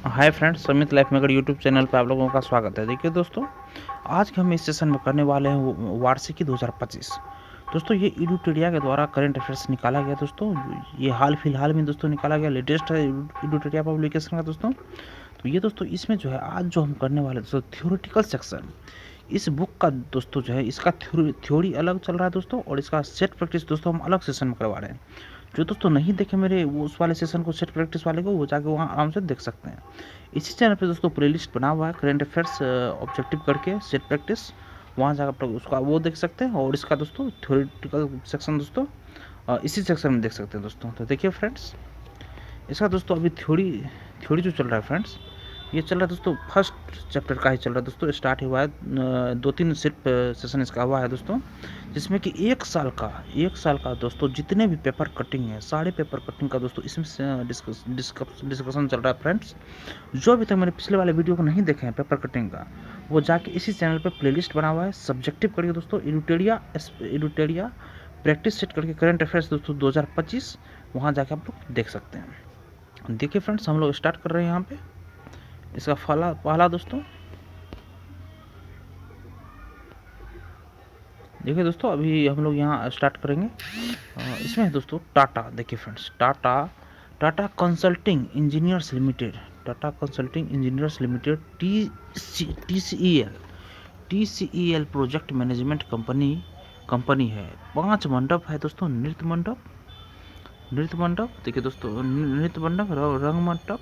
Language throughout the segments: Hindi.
हाय फ्रेंड्स, समित लाइफ मेकर यूट्यूब चैनल पे आप लोगों का स्वागत है। देखिए दोस्तों, आज के हम इस सेशन में करने वाले हैं वार्षिकी 2025। दोस्तों, ये एडुटेरिया के द्वारा करंट अफेयर्स निकाला गया। दोस्तों, ये हाल फिलहाल में दोस्तों निकाला गया, लेटेस्ट है एडुटेरिया पब्लिकेशन का। दोस्तों, तो ये दोस्तों इसमें जो है आज जो हम करने वाले दोस्तों थ्योरेटिकल सेक्शन, इस बुक का दोस्तों जो है इसका थ्योरी अलग चल रहा है दोस्तों, और इसका सेट प्रैक्टिस दोस्तों हम अलग सेशन में करवा रहे हैं। जो दोस्तों नहीं देखे मेरे वो उस वाले सेशन को, सेट प्रैक्टिस वाले को, वो जाके वहाँ आराम से देख सकते हैं। इसी चैनल पे दोस्तों प्लेलिस्ट बना हुआ है करंट अफेयर्स ऑब्जेक्टिव करके सेट प्रैक्टिस, वहाँ जाकर आप लोग उसका वो देख सकते हैं। और इसका दोस्तों थ्योरेटिकल सेक्शन दोस्तों इसी सेक्शन में देख सकते हैं दोस्तों। तो देखिए फ्रेंड्स, इसका दोस्तों अभी थ्योरी थ्योरी जो चल रहा है फ्रेंड्स, ये चल रहा है दोस्तों फर्स्ट चैप्टर का ही चल रहा है दोस्तों। स्टार्ट हुआ है 2-3 सिर्फ सेशन इसका हुआ है दोस्तों, जिसमें कि एक साल का दोस्तों जितने भी पेपर कटिंग है, सारे पेपर कटिंग का दोस्तों इसमें डिस्कशन चल रहा है फ्रेंड्स। जो अभी तक मैंने पिछले वाले वीडियो को नहीं देखे हैं पेपर कटिंग का, वो जाके इसी चैनल पर प्लेलिस्ट बना हुआ है सब्जेक्टिव करके दोस्तों, एडुटेरिया प्रैक्टिस सेट करके करंट अफेयर्स दोस्तों 2025, वहाँ जाके आप लोग देख सकते हैं। देखिए फ्रेंड्स, हम लोग स्टार्ट कर रहे हैं यहाँ पे इसका पहला दोस्तों। देखिए दोस्तों, अभी हम लोग यहाँ स्टार्ट करेंगे। इसमें है दोस्तों टाटा। देखिए friends, Tata consulting engineers limited, Tata consulting engineers limited TCEL project management company है। 5 मंडप है दोस्तों, नृत्य मंडप। देखिए दोस्तों, नृत्य मंडप, रंग मंडप,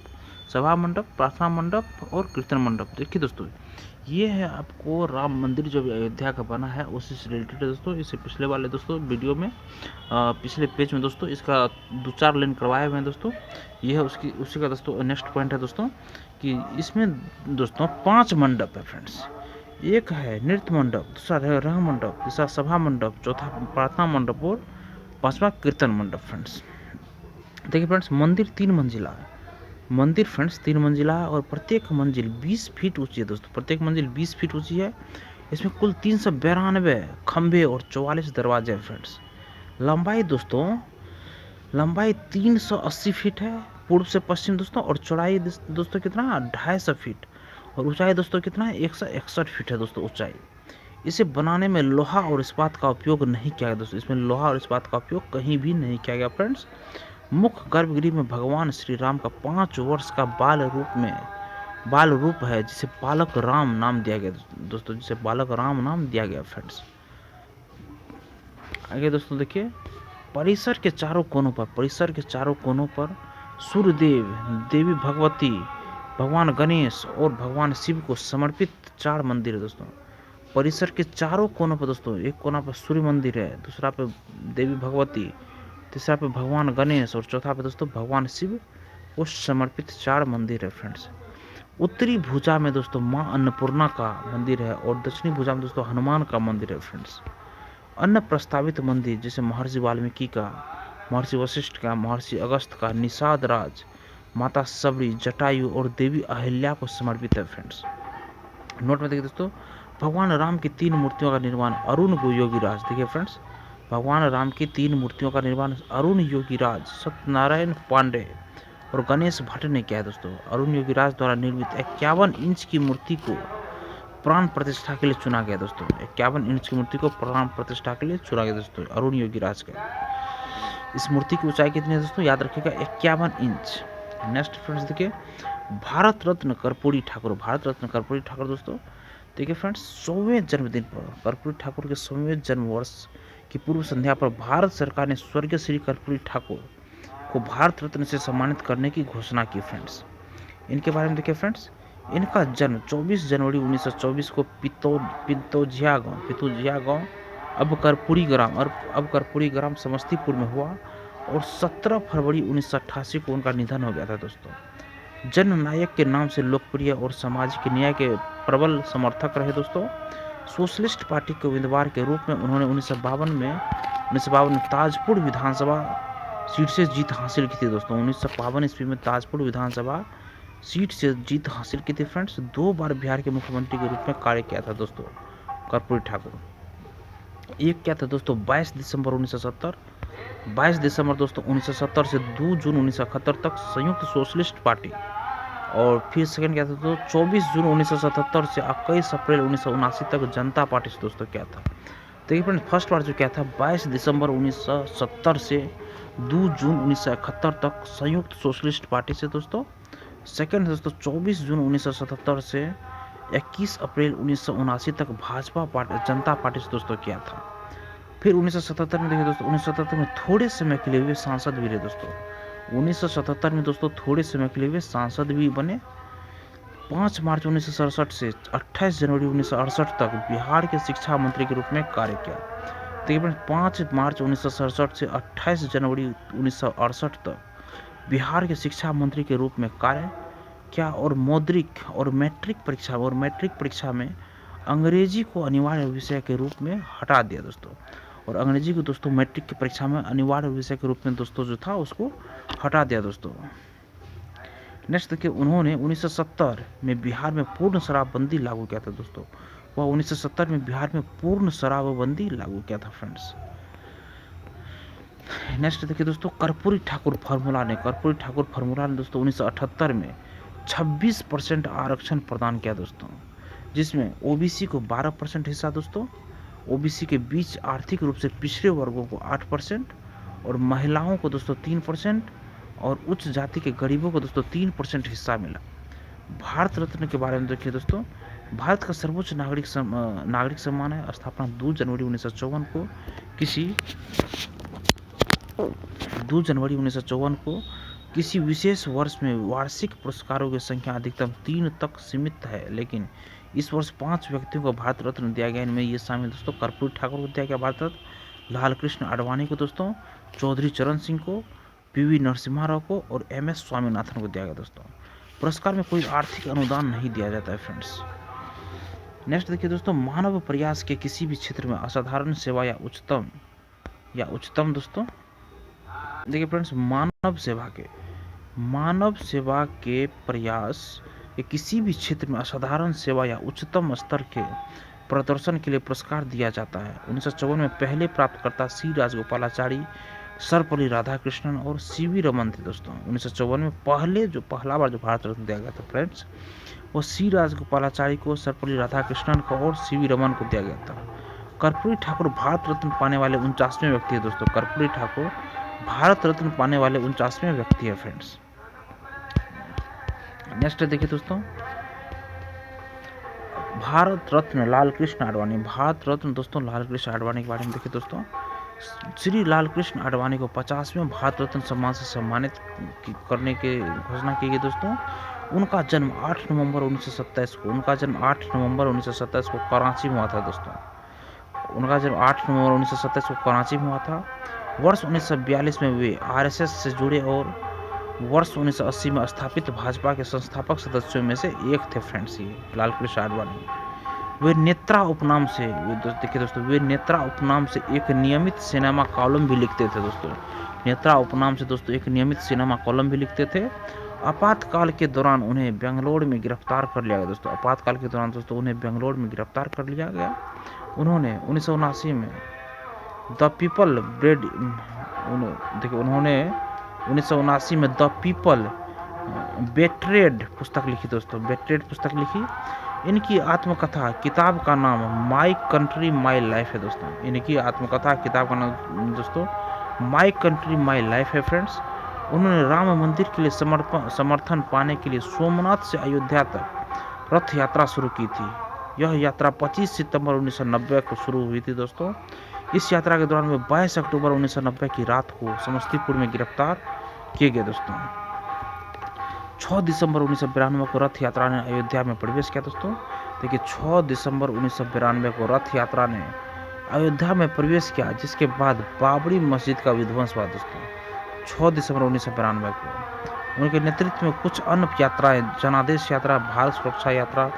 सभा मंडप, प्रार्थना मंडप और कीर्तन मंडप। देखिए दोस्तों, ये है आपको राम मंदिर जो अयोध्या का बना है उसी से रिलेटेड है दोस्तों। इससे पिछले वाले दोस्तों वीडियो में पिछले पेज में दोस्तों इसका 2-4 लाइन करवाए हुए हैं दोस्तों। ये है उसी का दोस्तों नेक्स्ट पॉइंट है दोस्तों, कि इसमें दोस्तों 5 मंडप है फ्रेंड्स। एक है नृत्य मंडप, दूसरा है रंग मंडप, तीसरा सभा मंडप, चौथा प्रार्थना मंडप और 5वां कीर्तन मंडप फ्रेंड्स। देखिए फ्रेंड्स, मंदिर 3 मंजिला है। मंदिर फ्रेंड्स 3 मंजिला है और प्रत्येक मंजिल 20 फीट ऊंची है दोस्तों। प्रत्येक मंजिल 20 फीट ऊंची है। इसमें कुल 392 खंभे और 44 दरवाजे हैं फ्रेंड्स। लंबाई दोस्तों, लंबाई 380 फीट है पूर्व से पश्चिम दोस्तों, और चौड़ाई दोस्तों कितना 250 फीट, और ऊंचाई दोस्तों कितना है 161 फीट है दोस्तों ऊंचाई। इसे बनाने में लोहा और इस्पात का उपयोग नहीं किया गया दोस्तों। इसमें लोहा और इस्पात का उपयोग कहीं भी नहीं किया गया फ्रेंड्स। मुख्य गर्भगृह में भगवान श्री राम का 5 वर्ष का बाल रूप है, जिसे बालक राम नाम दिया गया दोस्तों, जिसे बालक राम नाम दिया गया फ्रेंड्स। आगे दोस्तों देखिए, परिसर के चारों कोनों पर सूर्यदेव, देवी भगवती, भगवान गणेश और भगवान शिव को समर्पित 4 मंदिर है दोस्तों। परिसर के चारों कोनों पर दोस्तों, एक कोना पर सूर्य मंदिर है, दूसरा पे देवी भगवती, तीसरा पे भगवान गणेश और चौथा पे दोस्तों भगवान शिव को समर्पित 4 मंदिर है फ्रेंड्स। उत्तरी भुजा में दोस्तों माँ अन्नपूर्णा का मंदिर है और दक्षिणी भुजा में दोस्तों हनुमान का मंदिर है फ्रेंड्स। अन्य प्रस्तावित मंदिर जैसे महर्षि वाल्मीकि का, महर्षि वशिष्ठ का, महर्षि अगस्त का, निषाद राज, माता सबरी, जटायु और देवी अहिल्या को समर्पित है फ्रेंड्स। नोट में देखिए दोस्तों, भगवान राम की 3 मूर्तियों का निर्माण अरुण योगीराज। देखिए फ्रेंड्स, भगवान राम की 3 मूर्तियों का निर्माण अरुण योगीराज, सत्यनारायण पांडे और गणेश भट्ट ने किया है दोस्तों। अरुण योगीराज द्वारा निर्मित 51 इंच की मूर्ति को प्राण प्रतिष्ठा के लिए चुना गया दोस्तों। 51 इंच की मूर्ति को प्राण प्रतिष्ठा के लिए चुना गया दोस्तों, अरुण योगीराज का। इस मूर्ति की ऊंचाई कितनी है दोस्तों, याद रखिएगा 51 इंच। नेक्स्ट फ्रेंड्स देखिए, भारत रत्न कर्पूरी ठाकुर दोस्तों। देखिए फ्रेंड्स, 100वें जन्मदिन पर कर्पूरी ठाकुर के 100वें जन्म वर्ष की पूर्व संध्या पर भारत सरकार ने स्वर्गीय श्री कर्पूरी ठाकुर को भारत रत्न से सम्मानित करने की घोषणा की फ्रेंड्स। इनके बारे में देखिए फ्रेंड्स, इनका जन्म 24 जनवरी 1924 को पितौजिया गांव अब कर्पूरी ग्राम समस्तीपुर में हुआ, और 17 फरवरी 1988 को उनका निधन हो गया था दोस्तों। जननायक के नाम से लोकप्रिय और सामाजिक न्याय के प्रबल समर्थक रहे दोस्तों। सोशलिस्ट पार्टी के उम्मीदवार के रूप में उन्होंने 1952 में ताजपुर विधानसभा सीट से जीत हासिल की थी दोस्तों। 1952 ईस्वी में ताजपुर विधानसभा सीट से जीत हासिल की थी फ्रेंड्स। 2 बार बिहार के मुख्यमंत्री के रूप में कार्य किया था दोस्तों कर्पूरी ठाकुर। एक क्या था दोस्तों, 22 दिसंबर दोस्तों 1970 से 2 जून 1971 तक संयुक्त सोशलिस्ट पार्टी और फिर सेकंड क्या था दोस्तों, 24 जून 1977 से 21 अप्रैल 1979 तक जनता पार्टी से दोस्तों क्या था। देखिए फ्रेंड्स, फर्स्ट बार जो क्या था 22 दिसंबर 1970 से 2 जून 1971 तक संयुक्त सोशलिस्ट पार्टी से दोस्तों। सेकंड दोस्तों 24 जून 1977 से 21 अप्रैल 1979 तक भाजपा पार्टी जनता पार्टी से दोस्तों क्या था। फिर 1977 में देखिए दोस्तों, 1977 में थोड़े समय के लिए वे सांसद भी रहे दोस्तों। 1977 में दोस्तों थोड़े समय के लिए वे सांसद भी बने। 5 मार्च 1967 से 28 जनवरी 1968 तक बिहार के शिक्षा मंत्री के रूप में कार्य किया। तकरीबन 5 मार्च 1967 से 28 जनवरी 1968 तक बिहार के शिक्षा मंत्री के रूप में कार्य किया और मौद्रिक और मैट्रिक परीक्षा में अंग्रेजी को अनिवार्य विषय के रूप में हटा दिया दोस्तों। और अंग्रेजी को दोस्तों मैट्रिक की परीक्षा में अनिवार्य विषय के रूप में दोस्तों जो था उसको हटा दिया दोस्तों। नेक्स्ट देखिए, उन्होंने 1970 में बिहार में पूर्ण शराबबंदी लागू किया था दोस्तों। वह 1970 में बिहार में पूर्ण शराबबंदी लागू किया था फ्रेंड्स। नेक्स्ट देखिए दोस्तों, कर्पूरी ठाकुर फार्मूला ने दोस्तों 1978 में 26% आरक्षण प्रदान किया दोस्तों, जिसमें ओबीसी को 12% हिस्सा दोस्तों, ओबीसी के बीच आर्थिक रूप से पिछड़े वर्गों को 8% और महिलाओं को दोस्तों 3% और उच्च जाति के गरीबों को दोस्तों 3% हिस्सा मिला। भारत रत्न के बारे में देखिए दोस्तों, भारत का सर्वोच्च नागरिक सम्मान है, स्थापना 2 जनवरी 1954 को किसी विशेष वर्ष में वार्षिक पुरस्कारों की संख्या अधिकतम 3 तक सीमित है, लेकिन इस वर्ष 5 व्यक्तियों को भारत रत्न दिया गया। इनमें ये शामिल दोस्तों, कर्पूरी ठाकुर को दिया गया भारत रत्न, लाल कृष्ण आडवाणी को दोस्तों, चौधरी चरण सिंह को, पीवी नरसिम्हा राव को और एमएस स्वामीनाथन को दिया गया दोस्तों। पुरस्कार में कोई आर्थिक अनुदान नहीं दिया जाता है फ्रेंड्स। नेक्स्ट देखिए दोस्तों, मानव प्रयास के किसी भी क्षेत्र में असाधारण सेवा या उच्चतम दोस्तों। देखिए फ्रेंड्स, मानव सेवा के प्रयास के किसी भी क्षेत्र में असाधारण सेवा या उच्चतम स्तर के प्रदर्शन के लिए पुरस्कार दिया जाता है। 1954 में पहले प्राप्तकर्ता सी राजगोपालाचारी, सर्वपल्ली राधाकृष्णन और सीवी रमन थे दोस्तों। 1954 में पहला बार जो भारत रत्न दिया गया था फ्रेंड्स, वो सी राजगोपालाचारी को, सर्वपल्ली राधाकृष्णन को और सीवी रमन को दिया गया था। कर्पूरी ठाकुर भारत रत्न पाने वाले 49वें व्यक्ति है दोस्तों। कर्पूरी ठाकुर भारत रत्न पाने वाले 49वें व्यक्ति है फ्रेंड्स। नेक्स्ट देखिए दोस्तों, भारत रत्न लाल कृष्ण आडवाणी के बारे में देखिए दोस्तों। श्री लाल कृष्ण आडवाणी को 50वें भारत रत्न सम्मान से सम्मानित करने की घोषणा की गई दोस्तों। उनका जन्म 8 नवंबर 1927 को कराची में हुआ था दोस्तों। हुआ था। वर्ष 1942 में वे आरएसएस से जुड़े और वर्ष 1980 में स्थापित भाजपा के संस्थापक सदस्यों में से एक थे फ्रेंड्स। ये लाल कृष्ण आडवाणी वे नेत्रा उपनाम से एक नियमित सिनेमा कॉलम भी लिखते थे दोस्तों। आपातकाल के दौरान उन्हें बेंगलोर में गिरफ्तार कर लिया गया दोस्तों। उन्होंने 1979 में द पीपल बेट्रेड पुस्तक लिखी दोस्तों। इनकी आत्मकथा किताब का नाम माई कंट्री माई लाइफ है दोस्तों। माई कंट्री माई लाइफ है फ्रेंड्स। उन्होंने राम मंदिर के लिए समर्थन पाने के लिए सोमनाथ से अयोध्या तक रथ यात्रा शुरू की थी। यह यात्रा 25 सितंबर 1990 को शुरू हुई थी दोस्तों। इस यात्रा के दौरान वे 22 अक्टूबर 1990 की रात को समस्तीपुर में गिरफ्तार किए गए दोस्तों। 6 दिसंबर 1992 को रथ यात्रा ने अयोध्या में प्रवेश किया दोस्तों। देखिए 6 दिसंबर 1992 को रथ यात्रा ने अयोध्या में प्रवेश किया, जिसके बाद बाबरी मस्जिद का विध्वंस हुआ दोस्तों। 6 दिसंबर 1992 को उनके नेतृत्व में कुछ अन्य यात्राएं, जनादेश यात्रा, भारत सुरक्षा यात्रा,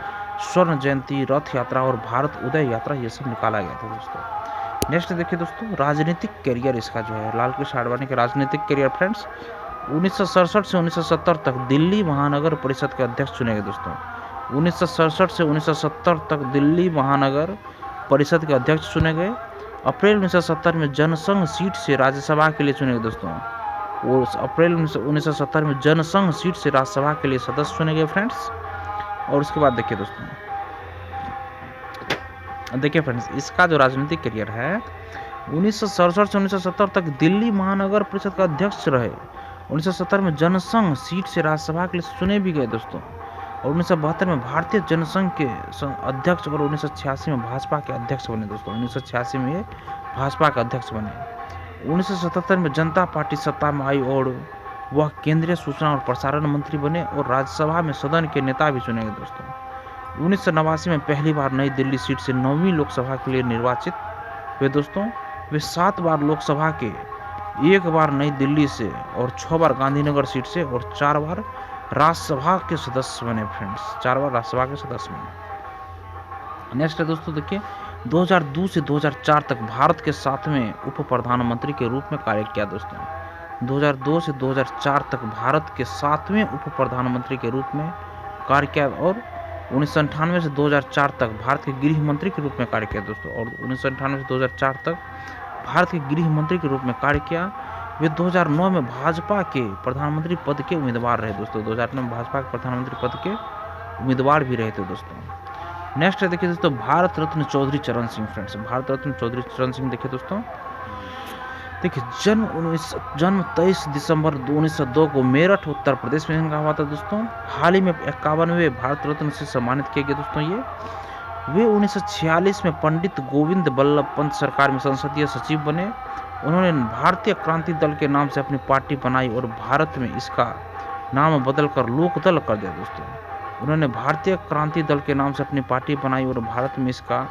स्वर्ण जयंती रथ यात्रा और भारत उदय यात्रा, ये सब निकाला गया था दोस्तों। नेक्स्ट देखिए दोस्तों, राजनीतिक करियर इसका जो है लाल कृष्ण आडवाणी का राजनीतिक करियर फ्रेंड्स। 1967 से 1970 तक दिल्ली महानगर परिषद के अध्यक्ष चुने गए दोस्तों। 1967 से 1970 तक दिल्ली महानगर परिषद के अध्यक्ष चुने गए। अप्रैल 1970 में जनसंघ सीट से राज्यसभा के लिए चुने गए दोस्तों। वो अप्रैल 1970 में जनसंघ सीट से राज्यसभा के लिए सदस्य चुने गए फ्रेंड्स। और उसके बाद देखिए दोस्तों, देखिए फ्रेंड्स, इसका जो राजनीतिक करियर है 1967 से 1970 तक दिल्ली महानगर परिषद का अध्यक्ष रहे। 1970 में जनसंघ सीट से राज्यसभा के लिए चुने भी गए दोस्तों। और 1972 में भारतीय जनसंघ के अध्यक्ष और 1986 में भाजपा के अध्यक्ष बने दोस्तों। 1986 में ये भाजपा के अध्यक्ष बने। 1977 में जनता पार्टी सत्ता में आई और वह केंद्रीय सूचना और प्रसारण मंत्री बने और राज्यसभा में सदन के नेता भी चुने गए दोस्तों। 1989 में पहली बार नई दिल्ली सीट से 9वीं लोकसभा के लिए निर्वाचित हुए दोस्तों। वे 7 बार लोकसभा के, 1 बार नई दिल्ली से और 6 बार गांधीनगर सीट से और 4 बार राज्यसभा के सदस्य बने फ्रेंड्स। 4 बार राज्यसभा के सदस्य बने। नेक्स्ट है दोस्तों, देखिए 2002 से 2004 तक भारत के 7वें उप प्रधानमंत्री के रूप में कार्य किया दोस्तों। 2002 से 2004 तक भारत के 7वें उप प्रधानमंत्री के रूप में कार्य किया और 1998 से 2004 तक भारत के गृह मंत्री के रूप में कार्य किया दोस्तों। और 1998 से 2004 तक भारत के गृह मंत्री के रूप में कार्य किया। वे 2009 में भाजपा के प्रधानमंत्री पद के उम्मीदवार रहे दोस्तों। 2009 में भाजपा के प्रधानमंत्री पद के उम्मीदवार भी रहे थे दोस्तों। नेक्स्ट है देखिए दोस्तों, भारत रत्न चौधरी चरण सिंह फ्रेंड्स। भारत रत्न चौधरी चरण सिंह देखिए दोस्तों, देखिए जन्म 23 दिसंबर 1902 को मेरठ उत्तर प्रदेश में इनका हुआ था दोस्तों। हाल ही में 51वें भारत रत्न से सम्मानित किए गए दोस्तों ये। वे 1946 में पंडित गोविंद बल्लभ पंत सरकार में संसदीय सचिव बने। उन्होंने भारतीय क्रांति दल के नाम से अपनी पार्टी बनाई और भारत में इसका नाम बदलकर लोकदल कर दिया दोस्तों। उन्होंने भारतीय क्रांति दल के नाम से अपनी पार्टी बनाई और भारत में इसका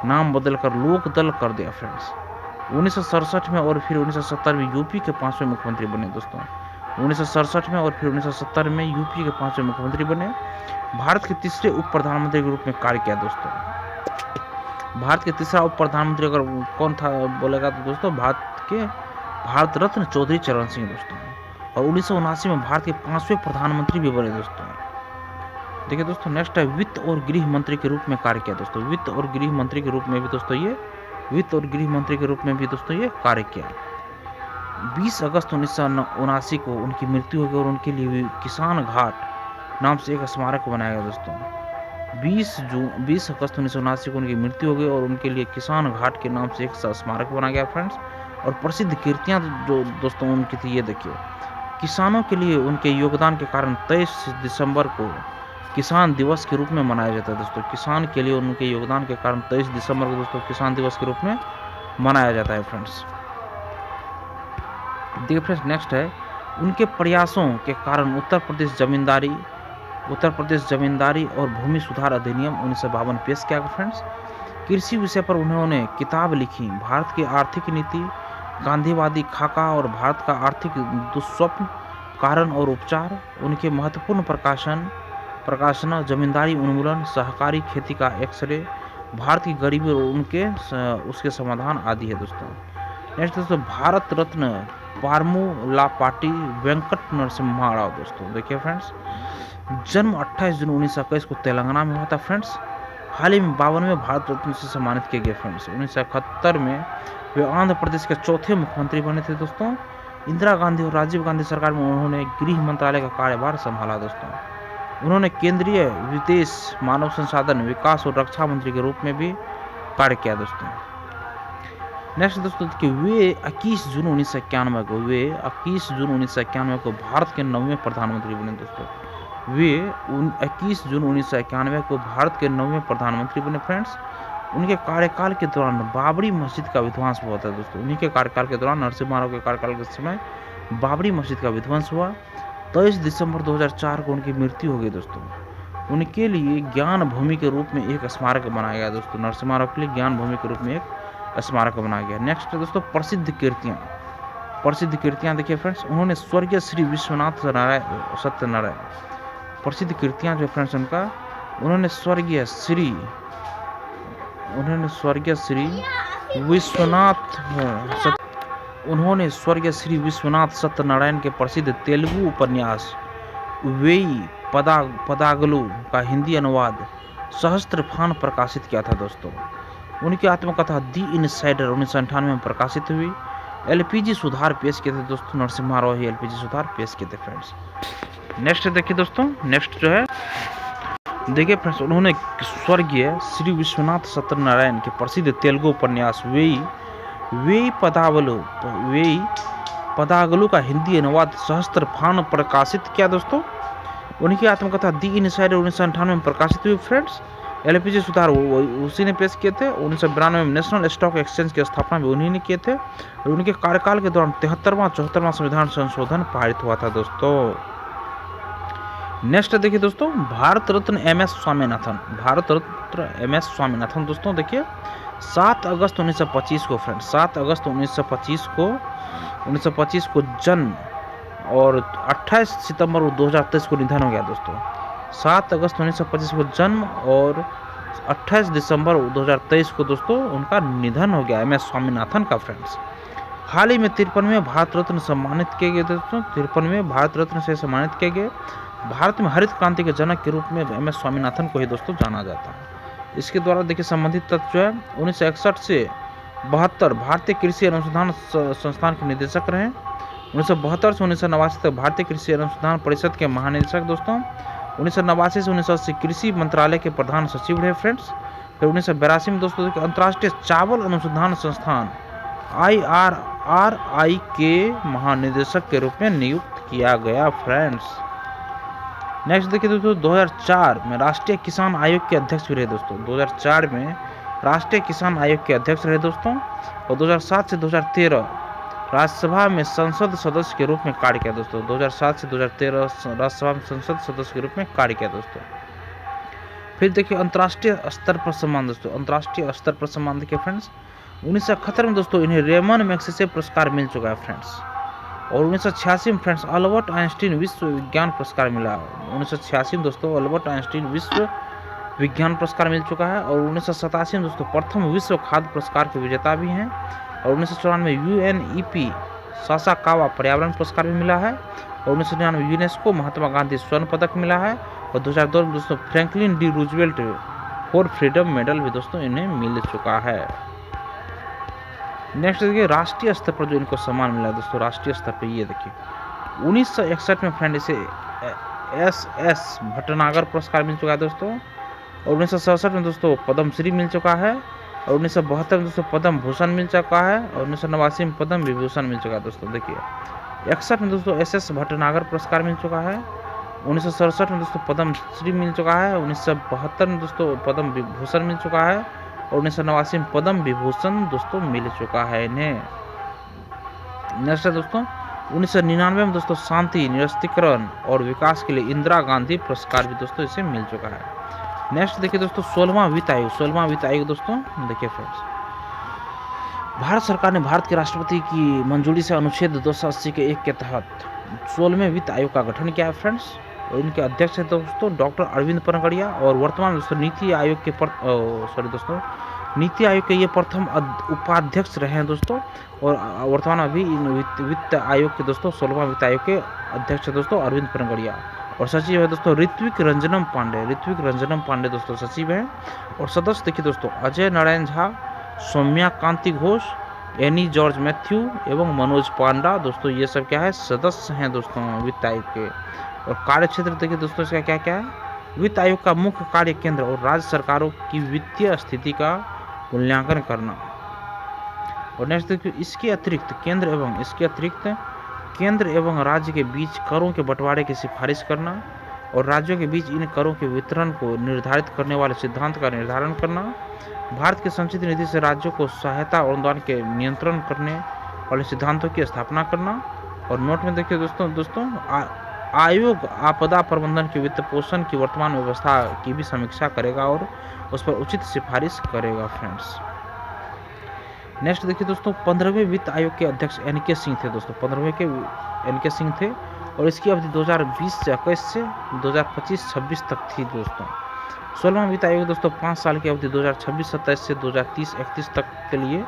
नाम बदलकर लोकदल कर दिया फ्रेंड्स। 1967 में और फिर 1970 में यूपी के 5वें मुख्यमंत्री बने दोस्तों। 1967 में और फिर 1970 में यूपी के 5वें मुख्यमंत्री बने। भारत के तीसरे उप प्रधानमंत्री के रूप में कार्य किया दोस्तों। भारत के तीसरा उप प्रधानमंत्री अगर कौन था बोलेगा तो दोस्तों भारत रत्न चौधरी चरण सिंह दोस्तों। और 1979 में भारत के 5वें प्रधानमंत्री भी बने दोस्तों। देखिए दोस्तों, नेक्स्ट है वित्त और गृह मंत्री के रूप में कार्य किया दोस्तों। वित्त और गृह मंत्री के रूप में भी दोस्तों ये कार्य किया। 20 अगस्त 1979 को उनकी मृत्यु हो गई और उनके लिए किसान घाट नाम से एक स्मारक बनाया गया दोस्तों। 20 अगस्त 1979 को उनकी मृत्यु हो गई और उनके लिए किसान घाट के नाम से एक स्मारक बनाया गया फ्रेंड्स। और प्रसिद्ध कीर्तियां जो दोस्तों उनकी थी, ये देखिए, किसानों के लिए उनके योगदान के कारण 23 दिसंबर को किसान दिवस के रूप में मनाया जाता है दोस्तों। किसान के लिए उनके योगदान के कारण 23 दिसंबर को दोस्तों किसान दिवस के रूप में मनाया जाता है फ्रेंड्स। देखिए फ्रेंड्स, नेक्स्ट है उनके प्रयासों के कारण उत्तर प्रदेश जमींदारी और भूमि सुधार अधिनियम 1952 पेश किया गया फ्रेंड्स। कृषि विषय पर उन्होंने किताब लिखी, भारत की आर्थिक नीति, गांधीवादी खाका और भारत का आर्थिक दुष्स्वप्न, कारण और उपचार। उनके महत्वपूर्ण प्रकाशन जमींदारी उन्मूलन, सहकारी खेती का एक्सरे, भारत की गरीबी और उसके समाधान आदि है दोस्तों। नेक्स्ट दोस्तों, भारत रत्न पार्मुलापाटी वेंकट नरसिम्हा राव दोस्तों। देखिए फ्रेंड्स, जन्म 28 जून 1921 को तेलंगाना में हुआ था फ्रेंड्स। हाल ही में 52वें भारत रत्न से सम्मानित किए गए फ्रेंड्स। 1971 में वे आंध्र प्रदेश के 4थे मुख्यमंत्री बने थे दोस्तों। इंदिरा गांधी और राजीव गांधी सरकार में उन्होंने गृह मंत्रालय का कार्यभार संभाला दोस्तों। उन्होंने केंद्रीय विदेश, मानव संसाधन विकास और रक्षा मंत्री के रूप में भी कार्य किया दोस्तों। नेक्स्ट दोस्तों, वे 21 जून 1991 को भारत के 9वें प्रधानमंत्री बने दोस्तों। वे 21 जून 1991 को भारत के 9वें प्रधानमंत्री बने फ्रेंड्स। उनके कार्यकाल के दौरान बाबरी मस्जिद का विध्वंस हुआ था दोस्तों। उन्हीं के कार्यकाल के दौरान, नरसिम्हा राव के कार्यकाल के समय बाबरी मस्जिद का विध्वंस हुआ। 23 दिसंबर 2004 को उनकी मृत्यु हो गई दोस्तों। उनके लिए ज्ञान भूमि के रूप में एक स्मारक बनाया गया दोस्तों। नरसिम्हा राव के लिए ज्ञान भूमि के रूप में एक स्मारक बनाया गया। नेक्स्ट दोस्तों, प्रसिद्ध कीर्तियां देखिए फ्रेंड्स, उन्होंने स्वर्गीय श्री विश्वनाथ सत्यनारायण, प्रसिद्ध कीर्तियां जो फ्रेंड्स उनका, उन्होंने स्वर्गीय श्री विश्वनाथ सत्यनारायण के प्रसिद्ध तेलुगु उपन्यास वेई पदागलु का हिंदी अनुवाद सहस्त्रफान प्रकाशित किया था दोस्तों। उनकी आत्मकथा दी इनसाइडर 1998 में प्रकाशित हुई। एलपीजी सुधार पेश किए थे दोस्तों, नरसिम्हा राव ही एलपीजी सुधार पेश किए थे फ्रेंड्स। नेक्स्ट देखिए दोस्तों, नेक्स्ट जो है देखिए फ्रेंड्स, उन्होंने स्वर्गीय श्री विश्वनाथ सत्यनारायण के प्रसिद्ध तेलुगु उपन्यास वेई पदागलु का हिंदी अनुवाद सहस्त्रफान प्रकाशित किया दोस्तों। उनकी आत्मकथा दी इनसाइडर 1998 में प्रकाशित हुई फ्रेंड्स। एलपीजी सुधार उसी ने पेश किए थे। 1992 में नेशनल स्टॉक एक्सचेंज की स्थापना भी उन्हीं ने किए थे। और उनके कार्यकाल के दौरान 73वां 74वां संविधान संशोधन पारित हुआ था दोस्तों। नेक्स्ट देखिए दोस्तों, भारत रत्न एम.एस. स्वामीनाथन। भारत रत्न एम.एस. स्वामीनाथन दोस्तों देखिए 7 अगस्त 1925 को फ्रेंड्स, 7 अगस्त 1925 को जन्म और 28 सितंबर 2023 को निधन हो गया दोस्तों। 7 अगस्त 1925 को जन्म और 28 दिसंबर 2023 को दोस्तों उनका निधन हो गया एम.एस. स्वामीनाथन का फ्रेंड्स। हाल ही में 53वें भारत रत्न सम्मानित किए गए दोस्तों। 53वें भारत रत्न से सम्मानित किए गए। भारत में हरित क्रांति के जनक के रूप में एम.एस. स्वामीनाथन को ही दोस्तों जाना जाता है। इसके द्वारा देखिए संबंधित तथ्य जो है 1961 से 72 भारतीय कृषि अनुसंधान संस्थान के निदेशक रहे। 1972 से 1989 तक भारतीय कृषि अनुसंधान परिषद के महानिदेशक दोस्तों। 1989 से 1980 कृषि मंत्रालय के प्रधान सचिव रहे फ्रेंड्स। फिर 1982 में दोस्तों अंतर्राष्ट्रीय चावल अनुसंधान संस्थान IRRI के महानिदेशक के रूप में नियुक्त किया गया फ्रेंड्स। नेक्स्ट देखिए दोस्तों 2004 में राष्ट्रीय किसान आयोग के अध्यक्ष भी रहे दोस्तों। 2004 में राष्ट्रीय किसान आयोग के अध्यक्ष रहे दोस्तों। और 2007 से 2013 राज्यसभा में संसद सदस्य के रूप में कार्य किया दोस्तों। 2007 से 2013 राज्यसभा में संसद सदस्य के रूप में कार्य किया दोस्तों। फिर देखिए अंतर्राष्ट्रीय स्तर पर सम्मान दोस्तों, अंतर्राष्ट्रीय स्तर पर सम्मान देखिए फ्रेंड्स 1971 में दोस्तों इन्हें रेमन मैग्सेसे पुरस्कार मिल चुका है फ्रेंड्स। और 1986 में फ्रेंड्स अल्बर्ट आइंस्टीन विश्व विज्ञान पुरस्कार मिला। 1986 में दोस्तों अल्बर्ट आइंस्टीन विश्व विज्ञान पुरस्कार मिल चुका है। और 1987 में दोस्तों प्रथम विश्व खाद्य पुरस्कार के विजेता भी हैं। और 1994 UNEP सासाकावा पर्यावरण पुरस्कार भी मिला है। और 1999 यूनेस्को महात्मा गांधी स्वर्ण पदक मिला है। और 2002 में दोस्तों Franklin D Roosevelt for freedom medal भी दोस्तों इन्हें मिल चुका है। नेक्स्ट देखिए राष्ट्रीय स्तर पर जो इनको सम्मान मिला है दोस्तों, राष्ट्रीय स्तर पर ये देखिए 1961 में फ्रेंड इसे SS भटनागर पुरस्कार मिल चुका है दोस्तों। और 1967 में दोस्तों पद्मश्री मिल चुका है। और 1972 में दोस्तों पद्म भूषण मिल चुका है। और 1989 में पद्म विभूषण मिल चुका है दोस्तों। देखिए 61 में दोस्तों SS भटनागर पुरस्कार मिल चुका है। 1967 में दोस्तों पद्मश्री मिल चुका है। 1972 में दोस्तों पद्म विभूषण मिल चुका है। और 1989 में पद्म विभूषण दोस्तों मिल चुका है इन्हें। नेक्स्ट है दोस्तों 1999 में दोस्तों शांति निरस्तीकरण और विकास के लिए इंदिरा गांधी पुरस्कार भी दोस्तों इसे मिल चुका है। नेक्स्ट देखिए दोस्तों 16वां वित्त आयोग। 16वां वित्त आयोग दोस्तों देखिए फ्रेंड्स भारत सरकार ने भारत के राष्ट्रपति की मंजूरी से अनुच्छेद 280 के 1 के तहत 16वें वित्त आयोग का गठन किया है फ्रेंड्स। और इनके अध्यक्ष है दोस्तों डॉक्टर अरविंद पनगड़िया। और वर्तमान दोस्तों नीति आयोग के ये प्रथम उपाध्यक्ष रहे हैं दोस्तों। और वर्तमान अभी वित्त आयोग के दोस्तों 16वां वित्त आयोग के अध्यक्ष है दोस्तों अरविंद पनगड़िया। और सचिव है दोस्तों ऋत्विक रंजनम पांडे दोस्तों सचिव हैं। और सदस्य देखिए दोस्तों अजय नारायण झा, सौम्या कांति घोष, एनी जॉर्ज मैथ्यू एवं मनोज पांडा दोस्तों ये सब क्या है सदस्य हैं दोस्तों वित्त आयोग के। और कार्य क्षेत्र देखिए दोस्तों इसका क्या क्या है। वित्त आयोग का मुख्य कार्य केंद्र और राज्य सरकारों की वित्तीय स्थिति का मूल्यांकन करना। और नेक्स्ट देखिए इसके अतिरिक्त केंद्र एवं राज्य के बीच करों के बंटवारे की सिफारिश करना। और राज्यों के बीच इन करों के वितरण को निर्धारित करने वाले सिद्धांत का निर्धारण करना। भारत की संचित निधि से राज्यों को सहायता और अनुदान के नियंत्रण करने वाले सिद्धांतों की स्थापना करना। और नोट में देखिए दोस्तों आयोग आपदा प्रबंधन के वित्त पोषण की वर्तमान व्यवस्था की भी समीक्षा करेगा और उस पर उचित सिफारिश करेगा फ्रेंड्स। नेक्स्ट देखिए दोस्तों 15वें वित्त आयोग के अध्यक्ष NK सिंह थे दोस्तों। 15वें के NK सिंह थे। और इसकी अवधि 2020 से 21 से 2025-26 तक थी दोस्तों। 16वां वित्त आयोग दोस्तों 5 साल की अवधि 2026-27 से 2030-31 तक के लिए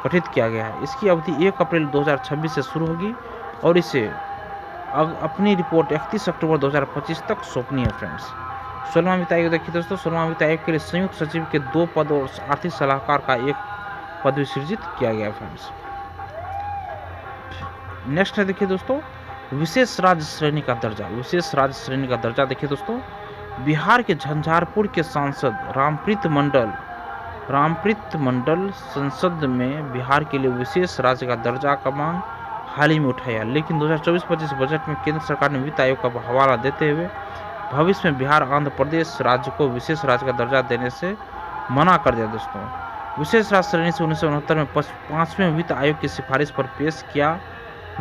गठित किया गया है। इसकी अवधि 1 अप्रैल 2026 से शुरू होगी और इसे अपनी रिपोर्ट 31 अक्टूबर 2025 तक सौंपनी है फ्रेंड्स। 16वां वित्त आयोग देखिए दोस्तों 16वां वित्त आयोग के लिए संयुक्त सचिव के 2 पद और आर्थिक सलाहकार का 1 पद भी सृजित किया गया फ्रेंड्स। नेक्स्ट है देखिए दोस्तों, विशेष राज्य श्रेणी का दर्जा। विशेष राज्य श्रेणी का दर्जा देखिए दोस्तों, बिहार के झंझारपुर के सांसद रामप्रीत मंडल संसद में बिहार के लिए विशेष राज्य का दर्जा का मांग हाल ही में उठाया, लेकिन 2024-25 बजट में केंद्र सरकार ने वित्त आयोग का हवाला देते हुए भविष्य में बिहार आंध्र प्रदेश राज्य को विशेष राज्य का दर्जा देने से मना कर दिया दोस्तों। विशेष राज्य श्रेणी से 1969 में 5वें वित्त आयोग की सिफारिश पर पेश किया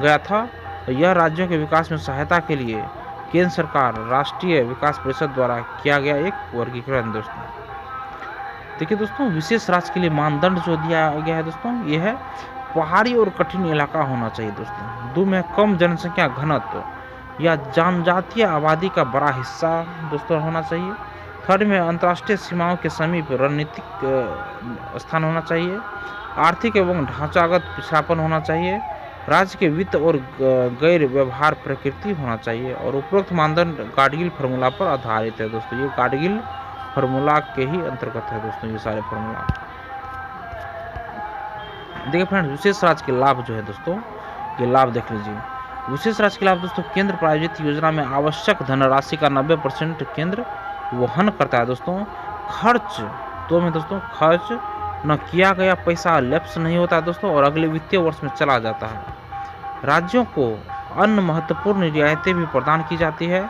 गया था। यह राज्यों के विकास में सहायता के लिए केंद्र सरकार राष्ट्रीय विकास परिषद द्वारा किया गया एक वर्गीकरण दोस्तों। देखिए दोस्तों, विशेष राज्य के लिए मानदंड जो दिया गया है दोस्तों, यह है पहाड़ी और कठिन इलाका होना चाहिए दोस्तों। 2 में कम जनसंख्या घनत्व या जनजातीय आबादी का बड़ा हिस्सा दोस्तों होना चाहिए। 3rd में अंतर्राष्ट्रीय सीमाओं के समीप रणनीतिक स्थान होना चाहिए। आर्थिक एवं ढांचागत पिछड़ापन होना चाहिए। राज्य के वित्त और गैर व्यवहार प्रकृति होना चाहिए। और उपरोक्त मानदंड गाडगिल फार्मूला पर आधारित है दोस्तों। ये गाडगिल फार्मूला के ही अंतर्गत है दोस्तों ये सारे फार्मूला। देखिए फ्रेंड्स, विशेष राज्य के लाभ जो है दोस्तों, ये लाभ देख लीजिए। विशेष राज्य के लाभ दोस्तों, केंद्र प्रायोजित योजना में आवश्यक धनराशि का 90% केंद्र वहन करता है दोस्तों। खर्च तो में दोस्तों, खर्च न किया गया पैसा लैप्स नहीं होता है दोस्तों, और अगले वित्तीय वर्ष में चला जाता है। राज्यों को अन्य महत्वपूर्ण रियायतें भी प्रदान की जाती है,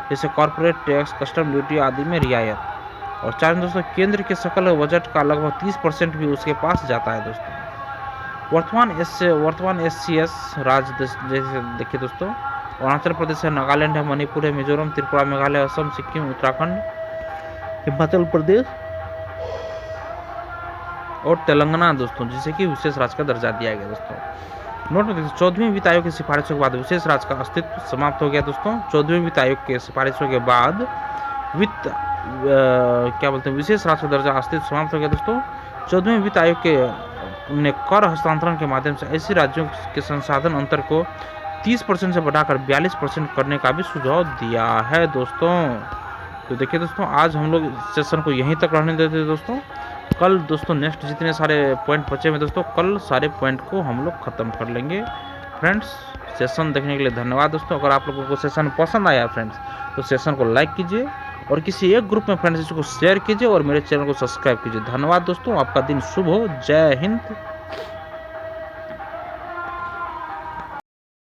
जैसे कॉर्पोरेट टैक्स, कस्टम ड्यूटी आदि में रियायत। और 4 दोस्तों, केंद्र के सकल बजट का लगभग 30% भी उसके पास जाता है दोस्तों। वर्तमान SCS राज्य जैसे देखिए दोस्तों, अरुणाचल प्रदेश है, नागालैंड है, मणिपुर है, मिजोरम, त्रिपुरा, मेघालय, असम, सिक्किम, उत्तराखंड, हिमाचल प्रदेश और तेलंगाना दोस्तों, जिसे कि विशेष राज्य का दर्जा दिया गया दोस्तों। नोट में देखिए, 14वें वित्त आयोग की सिफारिशों के बाद विशेष राज्य का अस्तित्व समाप्त हो गया दोस्तों। 14वें वित्त आयोग के सिफारिशों के बाद विशेष राज्य का दर्जा अस्तित्व समाप्त हो गया दोस्तों। 14वें वित्त आयोग ने कर हस्तांतरण के माध्यम से ऐसे राज्यों के संसाधन अंतर को 30% से बढ़ाकर 42% करने का भी सुझाव दिया है दोस्तों। तो देखिए दोस्तों, आज हम लोग सेशन को यहीं तक रहने देते हैं दोस्तों। कल दोस्तों नेक्स्ट जितने सारे पॉइंट बचे हुए दोस्तों, कल सारे पॉइंट को हम लोग खत्म कर लेंगे। फ्रेंड्स, सेशन देखने के लिए धन्यवाद दोस्तों। अगर आप लोगों को सेशन पसंद आया फ्रेंड्स, तो सेशन को लाइक कीजिए और किसी एक ग्रुप में फ्रेंड्स इसको शेयर कीजिए और मेरे चैनल को सब्सक्राइब कीजिए। धन्यवाद दोस्तों, आपका दिन शुभ हो। जय हिंद।